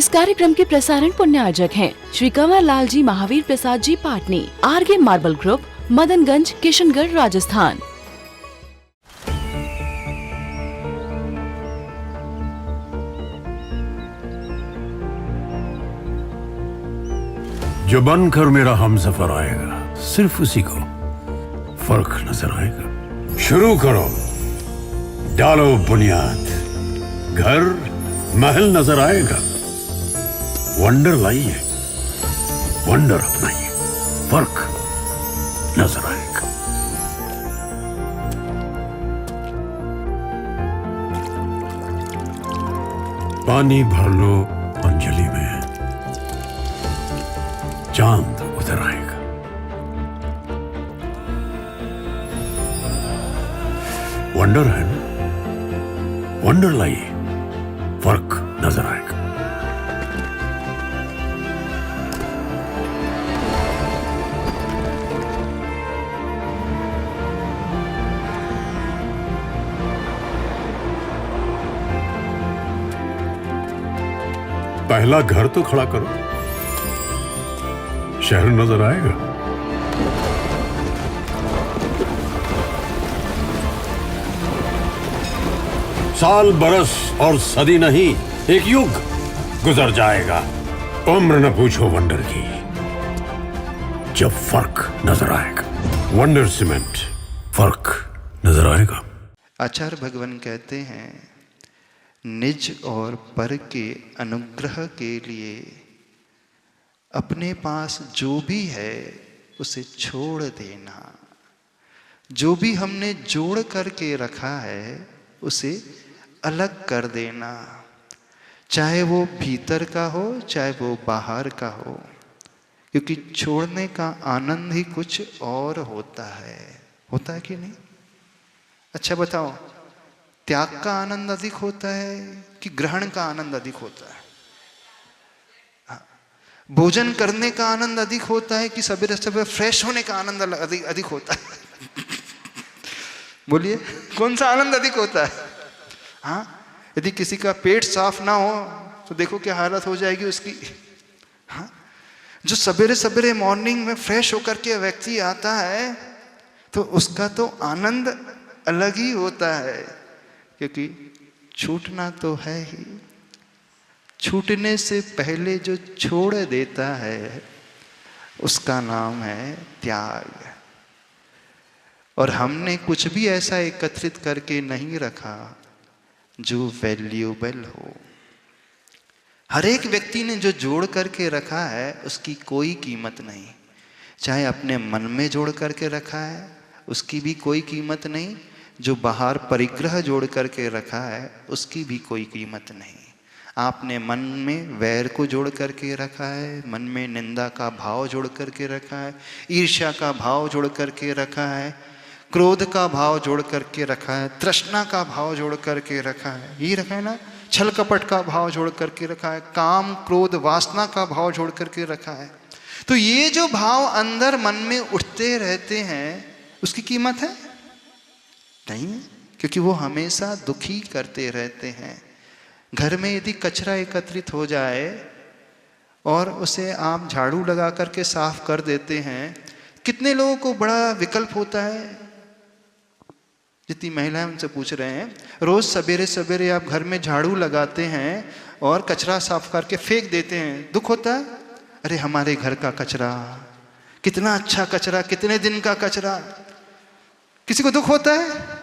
इस कार्यक्रम के प्रसारण पुण्यार्जक हैं Shri Kanwar Lal ji Mahavir Prasad ji Patni, RK marble group, Madanganj, Kishangarh, Rajasthan. जो बनकर मेरा हमसफर आएगा, सिर्फ उसी को फर्क नजर आएगा। शुरू करो, डालो बुनियाद, घर महल नजर आएगा। वंडर लाइए, वंडर अपनाइए, फर्क नजर आएगा। पानी भर लो अंजलि में, चांद उतर आएगा। वंडर है ना, वंडर लाइए, फर्क नजर आएगा। पहला घर तो खड़ा करो, शहर नजर आएगा। साल बरस और सदी नहीं, एक युग गुजर जाएगा। उम्र न पूछो वंडर की, जब फर्क नजर आएगा। वंडर सीमेंट, फर्क नजर आएगा। आचार्य भगवान कहते हैं, निज और पर के अनुग्रह के लिए अपने पास जो भी है उसे छोड़ देना। जो भी हमने जोड़ करके रखा है उसे अलग कर देना, चाहे वो भीतर का हो चाहे वो बाहर का हो, क्योंकि छोड़ने का आनंद ही कुछ और होता है कि नहीं? अच्छा बताओ, त्याग का आनंद अधिक होता है कि ग्रहण का आनंद अधिक होता है? भोजन करने का आनंद अधिक होता है कि सवेरे सवेरे फ्रेश होने का आनंद अधिक होता है? बोलिए, कौन सा आनंद अधिक होता है? हाँ, यदि किसी का पेट साफ ना हो तो देखो क्या हालत हो जाएगी उसकी। हाँ, जो सवेरे सवेरे मॉर्निंग में फ्रेश होकर के व्यक्ति आता है तो उसका तो आनंद अलग ही होता है, क्योंकि छूटना तो है ही। छूटने से पहले जो छोड़ देता है उसका नाम है त्याग। और हमने कुछ भी ऐसा एकत्रित करके नहीं रखा जो वैल्यूएबल हो। हर एक व्यक्ति ने जो जोड़ करके रखा है उसकी कोई कीमत नहीं। चाहे अपने मन में जोड़ करके रखा है उसकी भी कोई कीमत नहीं, जो बाहर परिग्रह जोड़ करके रखा है उसकी भी कोई कीमत नहीं। आपने मन में वैर को जोड़ करके रखा है, मन में निंदा का भाव जोड़ करके रखा है, ईर्ष्या का भाव जोड़ करके रखा है, क्रोध का भाव जोड़ करके रखा है, तृष्णा का भाव जोड़ करके रखा है, यही रखा है ना? छल कपट का भाव जोड़ करके रखा है, काम क्रोध वासना का भाव जोड़ करके रखा है। तो ये जो भाव अंदर मन में उठते रहते हैं उसकी कीमत है नहीं है, क्योंकि वो हमेशा दुखी करते रहते हैं। घर में यदि कचरा एकत्रित हो जाए और उसे आप झाड़ू लगा करके साफ कर देते हैं, कितने लोगों को बड़ा विकल्प होता है। जितनी महिलाएं उनसे पूछ रहे हैं, रोज सवेरे सवेरे आप घर में झाड़ू लगाते हैं और कचरा साफ करके फेंक देते हैं, दुख होता है? अरे हमारे घर का कचरा, कितना अच्छा कचरा, कितने दिन का कचरा। किसी को दुख होता है?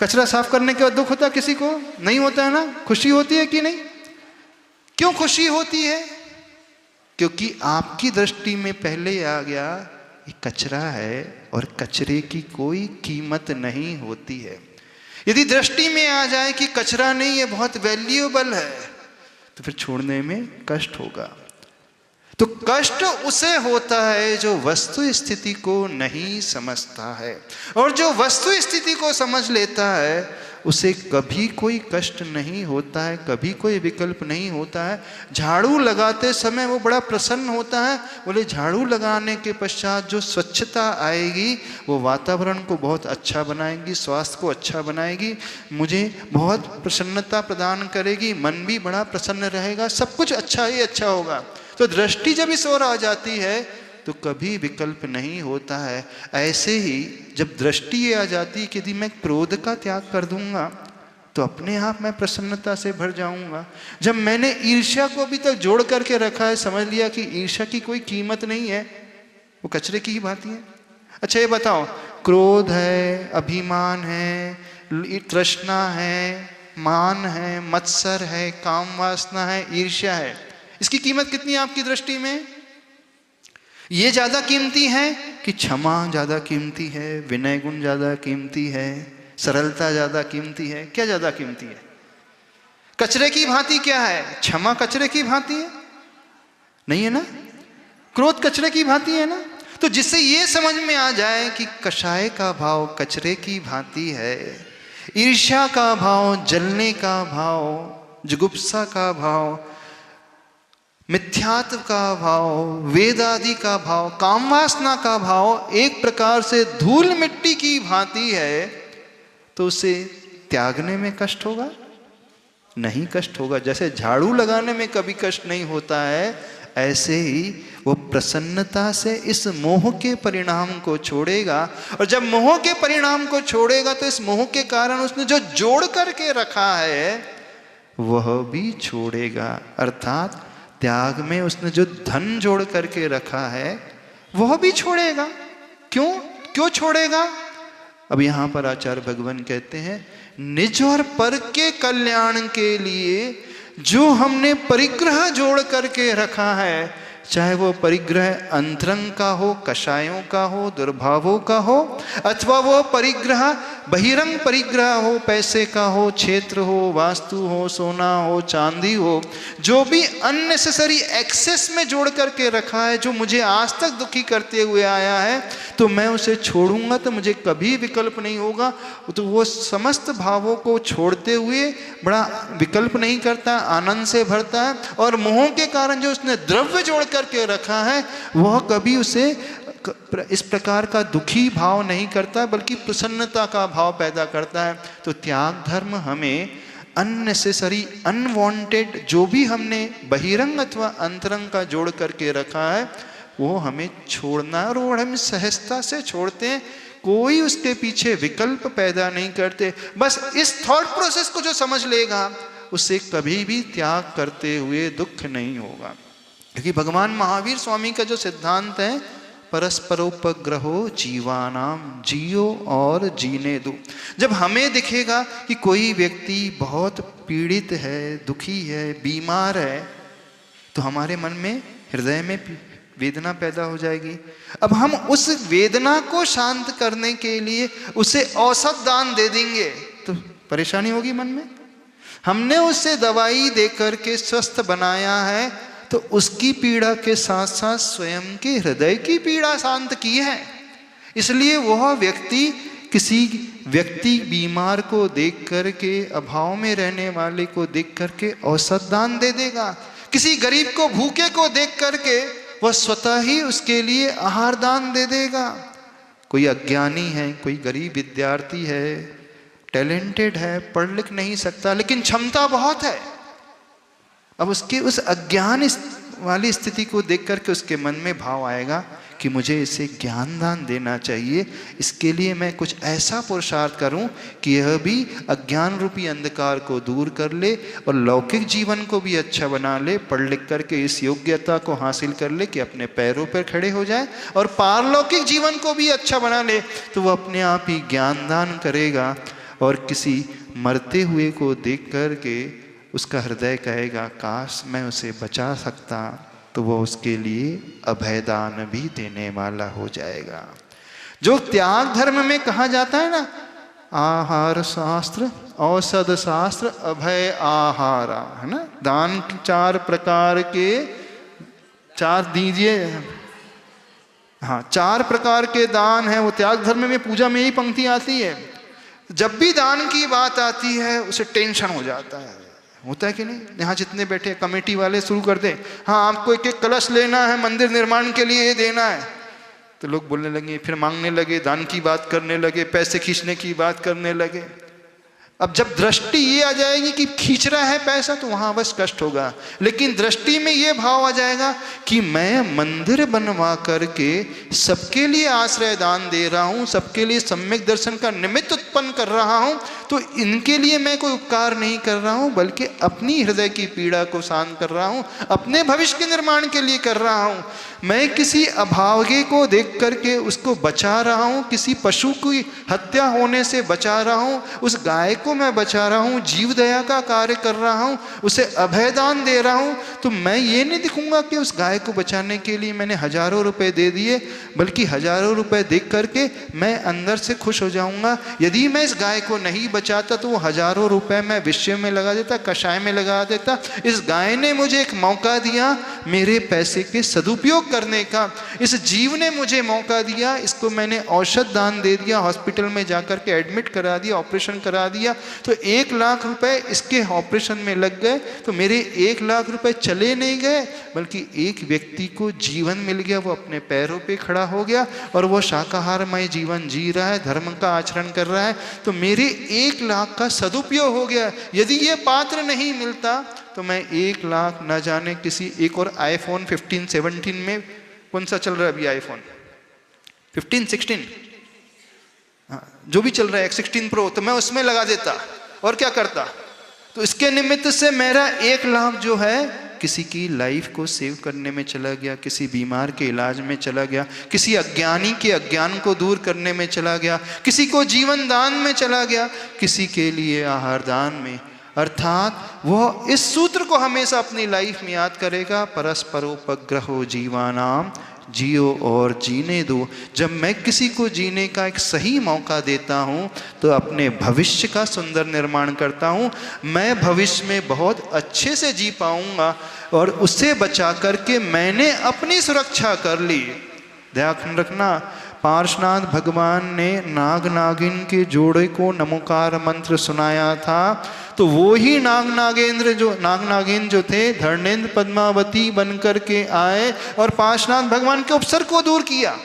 कचरा साफ करने के बाद दुख होता है किसी को? नहीं होता है ना? खुशी होती है कि नहीं? क्यों खुशी होती है? क्योंकि आपकी दृष्टि में पहले आ गया ये कचरा है और कचरे की कोई कीमत नहीं होती है। यदि दृष्टि में आ जाए कि कचरा नहीं, ये बहुत वैल्यूएबल है, तो फिर छोड़ने में कष्ट होगा। तो कष्ट उसे होता है जो वस्तु स्थिति को नहीं समझता है, और जो वस्तु स्थिति को समझ लेता है उसे कभी कोई कष्ट नहीं होता है, कभी कोई विकल्प नहीं होता है। झाड़ू लगाते समय वो बड़ा प्रसन्न होता है। बोले झाड़ू लगाने के पश्चात जो स्वच्छता आएगी वो वातावरण को बहुत अच्छा बनाएगी, स्वास्थ्य को अच्छा बनाएगी, मुझे बहुत प्रसन्नता प्रदान करेगी, मन भी बड़ा प्रसन्न रहेगा, सब कुछ अच्छा ही अच्छा होगा। तो दृष्टि जब इस ओर आ जाती है तो कभी विकल्प नहीं होता है। ऐसे ही जब दृष्टि ये आ जाती है कि यदि मैं क्रोध का त्याग कर दूंगा तो अपने आप मैं प्रसन्नता से भर जाऊंगा। जब मैंने ईर्ष्या को अभी तक जोड़ करके रखा है, समझ लिया कि ईर्ष्या की कोई कीमत नहीं है, वो कचरे की ही भांति है। अच्छा ये बताओ, क्रोध है, अभिमान है, तृष्णा है, मान है, मत्सर है, काम वासना है, ईर्ष्या है, इसकी कीमत कितनी है आपकी दृष्टि में? ये ज्यादा कीमती है कि क्षमा ज्यादा कीमती है, विनय गुण ज्यादा कीमती है, सरलता ज्यादा कीमती है? क्या ज्यादा कीमती है? कचरे की भांति क्या है? क्षमा कचरे की भांति है? नहीं है ना? क्रोध कचरे की भांति है ना? तो जिससे ये समझ में आ जाए कि कषाय का भाव कचरे की भांति है, ईर्ष्या का भाव जलने का भाव, जुगुप्सा का भाव, मिथ्यात्व का भाव, वेद आदि का भाव, कामवासना का भाव एक प्रकार से धूल मिट्टी की भांति है, तो उसे त्यागने में कष्ट होगा? नहीं कष्ट होगा। जैसे झाड़ू लगाने में कभी कष्ट नहीं होता है, ऐसे ही वो प्रसन्नता से इस मोह के परिणाम को छोड़ेगा। और जब मोह के परिणाम को छोड़ेगा तो इस मोह के कारण उसने जो जोड़ करके रखा है वह भी छोड़ेगा। अर्थात त्याग में उसने जो धन जोड़ करके रखा है वह भी छोड़ेगा। क्यों छोड़ेगा? अब यहां पर आचार्य भगवान कहते हैं, निज और पर के कल्याण के लिए जो हमने परिग्रह जोड़ करके रखा है, चाहे वो परिग्रह अंतरंग का हो, कषायों का हो, दुर्भावों का हो, अथवा वो परिग्रह बहिरंग परिग्रह हो, पैसे का हो, क्षेत्र हो, वास्तु हो, सोना हो, चांदी हो, जो भी अननेसेसरी एक्सेस में जोड़ करके रखा है, जो मुझे आज तक दुखी करते हुए आया है, तो मैं उसे छोड़ूंगा तो मुझे कभी विकल्प नहीं होगा। तो वो समस्त भावों को छोड़ते हुए बड़ा विकल्प नहीं करता, आनंद से भरता है। और मोह के कारण जो उसने द्रव्य जोड़ करके रखा है वह कभी उसे इस प्रकार का दुखी भाव नहीं करता, बल्कि प्रसन्नता का भाव पैदा करता है। तो त्याग धर्म हमें अननेसेसरी, अनवांटेड जो भी हमने बहिरंग अथवा अंतरंग का जोड़ करके रखा है वो हमें छोड़ना, और हम सहजता से छोड़ते हैं, कोई उसके पीछे विकल्प पैदा नहीं करते। बस इस थॉट प्रोसेस को जो समझ लेगा उसे कभी भी त्याग करते हुए दुख नहीं होगा। क्योंकि भगवान महावीर स्वामी का जो सिद्धांत है, परस्परोपग्रहो जीवानाम, जियो और जीने दो। जब हमें दिखेगा कि कोई व्यक्ति बहुत पीड़ित है, दुखी है, बीमार है, तो हमारे मन में, हृदय में वेदना पैदा हो जाएगी। अब हम उस वेदना को शांत करने के लिए उसे औषध दान दे देंगे तो परेशानी होगी मन में। हमने उसे दवाई दे करके स्वस्थ बनाया है तो उसकी पीड़ा के साथ साथ स्वयं के हृदय की पीड़ा शांत की है। इसलिए वह व्यक्ति किसी व्यक्ति बीमार को देख करके, अभाव में रहने वाले को देख करके औषध दान दे देगा। किसी गरीब को, भूखे को देख करके वह स्वतः ही उसके लिए आहार दान दे देगा। कोई अज्ञानी है, कोई गरीब विद्यार्थी है, टैलेंटेड है, पढ़ लिख नहीं सकता लेकिन क्षमता बहुत है, अब उसके उस अज्ञान वाली स्थिति को देख करके उसके मन में भाव आएगा कि मुझे इसे ज्ञान दान देना चाहिए, इसके लिए मैं कुछ ऐसा पुरुषार्थ करूं कि यह भी अज्ञान रूपी अंधकार को दूर कर ले और लौकिक जीवन को भी अच्छा बना ले, पढ़ लिख करके इस योग्यता को हासिल कर ले कि अपने पैरों पर खड़े हो जाए और पारलौकिक जीवन को भी अच्छा बना ले। तो वह अपने आप ही ज्ञान दान करेगा और किसी मरते हुए को देख करके उसका हृदय कहेगा काश मैं उसे बचा सकता, तो वह उसके लिए अभयदान भी देने वाला हो जाएगा। जो त्याग धर्म में कहा जाता है ना, आहार शास्त्र, औषध शास्त्र, अभय आहारा, है ना, दान 4 प्रकार के 4 दीजिए, हाँ 4 प्रकार के दान है, वो त्याग धर्म में पूजा में यही पंक्ति आती है। जब भी दान की बात आती है उसे टेंशन हो जाता है, होता है कि नहीं? यहाँ जितने बैठे कमेटी वाले शुरू कर दें, हाँ आपको एक एक कलश लेना है, मंदिर निर्माण के लिए ये देना है, तो लोग बोलने लगे, फिर मांगने लगे, दान की बात करने लगे, पैसे खींचने की बात करने लगे। अब जब दृष्टि ये आ जाएगी कि खींच रहा है पैसा, तो वहां बस कष्ट होगा। लेकिन दृष्टि में ये भाव आ जाएगा कि मैं मंदिर बनवा करके सबके लिए आश्रय दान दे रहा हूं, सबके लिए सम्यक दर्शन का निमित्त उत्पन्न कर रहा हूं, तो इनके लिए मैं कोई उपकार नहीं कर रहा हूं, बल्कि अपनी हृदय की पीड़ा को शांत कर रहा हूं, अपने भविष्य के निर्माण के लिए कर रहा हूं। मैं किसी अभागे को देख करके उसको बचा रहा हूं, किसी पशु की हत्या होने से बचा रहा हूं, उस गाय को मैं बचा रहा हूं, जीव दया का कार्य कर रहा हूं, उसे अभयदान दे रहा हूं, तो मैं ये नहीं दिखूंगा कि उस गाय को बचाने के लिए मैंने हजारों रुपए दे दिए, बल्कि हजारों रुपए देख करके मैं अंदर से खुश हो जाऊंगा। यदि मैं इस गाय को नहीं बचाता तो वो हजारों रुपए मैं विषय में लगा देता, कषाय में लगा देता। इस गाय ने मुझे एक मौका दिया मेरे पैसे के सदुपयोग करने का, इस जीव ने मुझे मौका दिया, इसको मैंने औषध दान दे दिया, हॉस्पिटल में जाकर के एडमिट करा दिया, ऑपरेशन करा दिया, तो 1 लाख रुपए इसके ऑपरेशन में लग गए, तो मेरे 1 लाख रुपए चले नहीं गए, बल्कि एक व्यक्ति को जीवन मिल गया, वो अपने पैरों पे खड़ा हो गया और वो शाकाहारमय जीवन जी रहा है, धर्म का आचरण कर रहा है, तो मेरे 1 लाख का सदुपयोग हो गया। यदि ये पात्र नहीं मिलता तो मैं 1 लाख न जाने किसी एक और आईफोन 15 17 में, कौन सा चल रहा है अभी आईफोन 15 16, जो भी चल रहा है 16 प्रो, तो मैं उसमें लगा देता और क्या करता। तो इसके निमित्त से मेरा 1 लाख जो है किसी की लाइफ को सेव करने में चला गया, किसी बीमार के इलाज में चला गया, किसी अज्ञानी के अज्ञान को दूर करने में चला गया, किसी को जीवन दान में चला गया, किसी के लिए आहार दान में। अर्थात वह इस सूत्र को हमेशा अपनी लाइफ में याद करेगा, परस्परोपग्रहो जीवानाम, जियो और जीने दो। जब मैं किसी को जीने का एक सही मौका देता हूँ तो अपने भविष्य का सुंदर निर्माण करता हूँ, मैं भविष्य में बहुत अच्छे से जी पाऊँगा और उसे बचा करके मैंने अपनी सुरक्षा कर ली। ध्यान रखना, पार्श्वनाथ भगवान ने नाग नागिन के जोड़े को नमोकार मंत्र सुनाया था, तो वो ही नाग नागेंद्र जो थे धर्मेंद्र पद्मावती बनकर के आए और पार्श्वनाथ भगवान के उपसर्ग को दूर किया।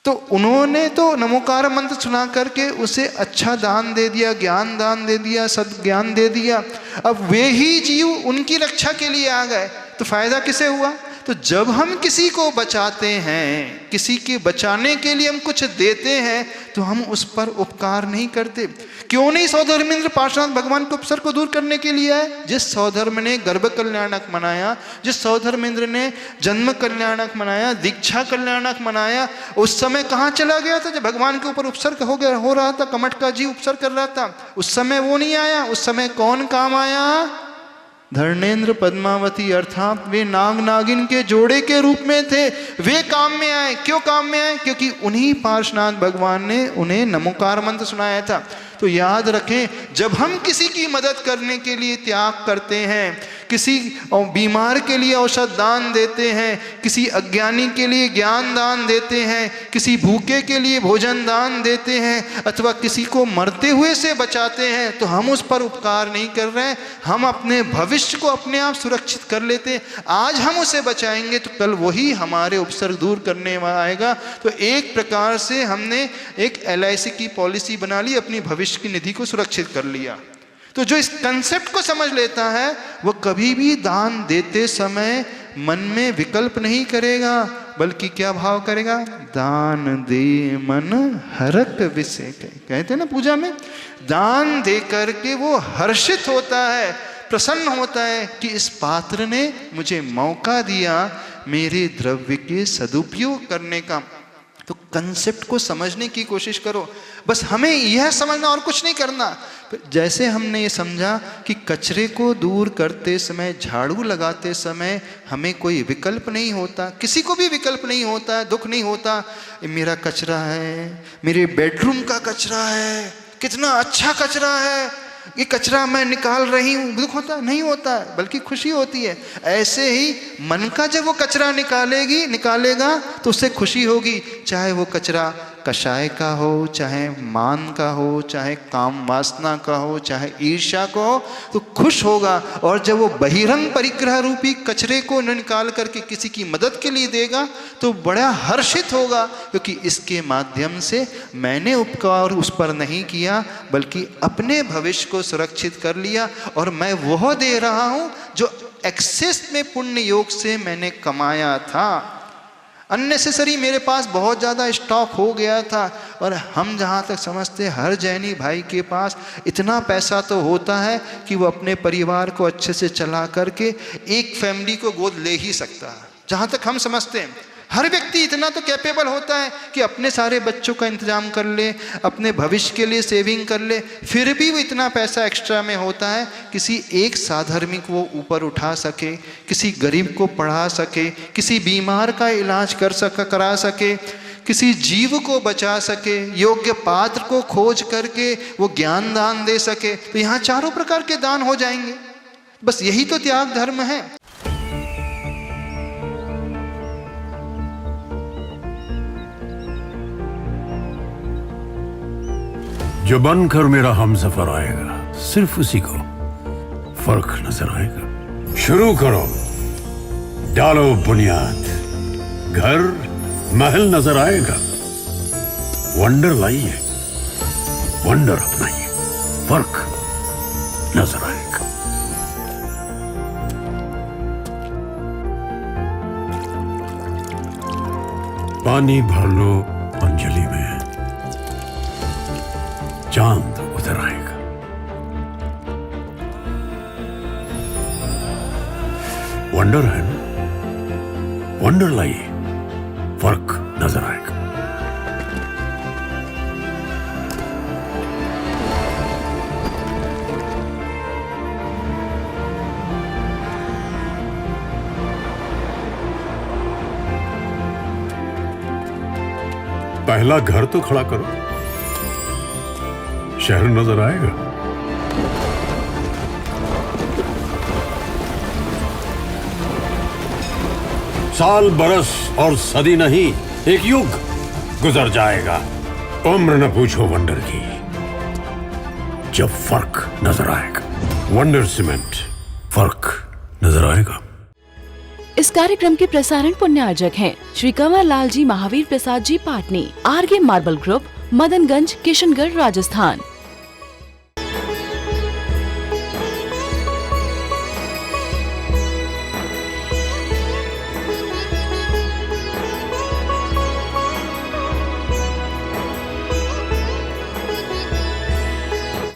तो उन्होंने तो नमोकार मंत्र सुना करके उसे अच्छा दान दे दिया, ज्ञान दान दे दिया, सद्ज्ञान दे दिया। अब वे ही जीव उनकी रक्षा के लिए आ गए, तो फायदा किसे हुआ? तो जब हम किसी को बचाते हैं, किसी के बचाने के लिए हम कुछ देते हैं, तो हम उस पर उपकार नहीं करते। क्यों नहीं सौधर्मेंद्र पार्श्वनाथ भगवान के उपसर्ग को दूर करने के लिए आए? जिस सौधर्म ने गर्भ कल्याणक मनाया, जिस सौधर्मेंद्र ने जन्म कल्याणक मनाया, दीक्षा कल्याणक मनाया, उस समय कहाँ चला गया था? जब भगवान के ऊपर उपसर्ग हो रहा था, कमट का जीव उपसर्ग कर रहा था, उस समय वो नहीं आया। उस समय कौन काम आया? धर्मेंद्र पद्मावती, अर्थात वे नाग नागिन के जोड़े के रूप में थे, वे काम में आए। क्यों काम में आए? क्योंकि उन्हीं पार्श्वनाथ भगवान ने उन्हें नमोकार मंत्र सुनाया था। तो याद रखें, जब हम किसी की मदद करने के लिए त्याग करते हैं, किसी बीमार के लिए औषध दान देते हैं, किसी अज्ञानी के लिए ज्ञान दान देते हैं, किसी भूखे के लिए भोजन दान देते हैं, अथवा किसी को मरते हुए से बचाते हैं, तो हम उस पर उपकार नहीं कर रहे हैं, हम अपने भविष्य को अपने आप सुरक्षित कर लेते हैं। आज हम उसे बचाएंगे तो कल वही हमारे उपसर्ग दूर करने वाला आएगा। तो एक प्रकार से हमने एक LIC की पॉलिसी बना ली, अपनी भविष्य की निधि को सुरक्षित कर लिया। तो जो इस कंसेप्ट को समझ लेता है वो कभी भी दान देते समय मन में विकल्प नहीं करेगा, बल्कि क्या भाव करेगा? दान दे मन हरक विषय, कहते हैं ना पूजा में, दान दे करके वो हर्षित होता है, प्रसन्न होता है कि इस पात्र ने मुझे मौका दिया मेरे द्रव्य के सदुपयोग करने का। तो कंसेप्ट को समझने की कोशिश करो, बस हमें यह समझना और कुछ नहीं करना। जैसे हमने ये समझा कि कचरे को दूर करते समय, झाड़ू लगाते समय हमें कोई विकल्प नहीं होता, किसी को भी विकल्प नहीं होता, दुख नहीं होता, मेरा कचरा है, मेरे बेडरूम का कचरा है, कितना अच्छा कचरा है, ये कचरा मैं निकाल रही हूँ, दुख होता नहीं होता, बल्कि खुशी होती है। ऐसे ही मन का जब वो कचरा निकालेगा तो उससे खुशी होगी, चाहे वो कचरा कषाय का हो, चाहे मान का हो, चाहे काम वासना का हो, चाहे ईर्ष्या का हो, तो खुश होगा। और जब वो बहिरंग परिग्रह रूपी कचरे को निकाल करके किसी की मदद के लिए देगा तो बड़ा हर्षित होगा, क्योंकि इसके माध्यम से मैंने उपकार उस पर नहीं किया बल्कि अपने भविष्य को सुरक्षित कर लिया, और मैं वह दे रहा हूँ जो एक्सेस में पुण्य योग से मैंने कमाया था। अननेसेसरी मेरे पास बहुत ज़्यादा स्टॉक हो गया था। और हम जहाँ तक समझते, हर जैनी भाई के पास इतना पैसा तो होता है कि वो अपने परिवार को अच्छे से चला करके एक फैमिली को गोद ले ही सकता है। जहाँ तक हम समझते हैं हर व्यक्ति इतना तो कैपेबल होता है कि अपने सारे बच्चों का इंतजाम कर ले, अपने भविष्य के लिए सेविंग कर ले। फिर भी वो इतना पैसा एक्स्ट्रा में होता है किसी एक साधर्मिक को वो ऊपर उठा सके, किसी गरीब को पढ़ा सके, किसी बीमार का इलाज करा सके, किसी जीव को बचा सके, योग्य पात्र को खोज करके वो ज्ञान दान दे सके। तो यहाँ चारों प्रकार के दान हो जाएंगे। बस यही तो त्याग धर्म है। जो बनकर मेरा हमसफर आएगा, सिर्फ उसी को फर्क नजर आएगा। शुरू करो, डालो बुनियाद, घर महल नजर आएगा। वंडर लाइए, वंडर अपनाइए, फर्क नजर आएगा। पानी भर लो अंजलि में, चांद उतर आएगा। वंडर है ना, वंडर लाइए, फर्क नजर आएगा। पहला घर तो खड़ा करो, शहर नजर आएगा। साल बरस और सदी नहीं, एक युग गुजर जाएगा। उम्र न पूछो वंडर की, जब फर्क नजर आएगा। वंडर सीमेंट, फर्क नजर आएगा। इस कार्यक्रम के प्रसारण पुण्यार्जक हैं श्री कंवर लाल जी महावीर प्रसाद जी पाटनी, आरगे मार्बल ग्रुप, मदनगंज, किशनगढ़, राजस्थान।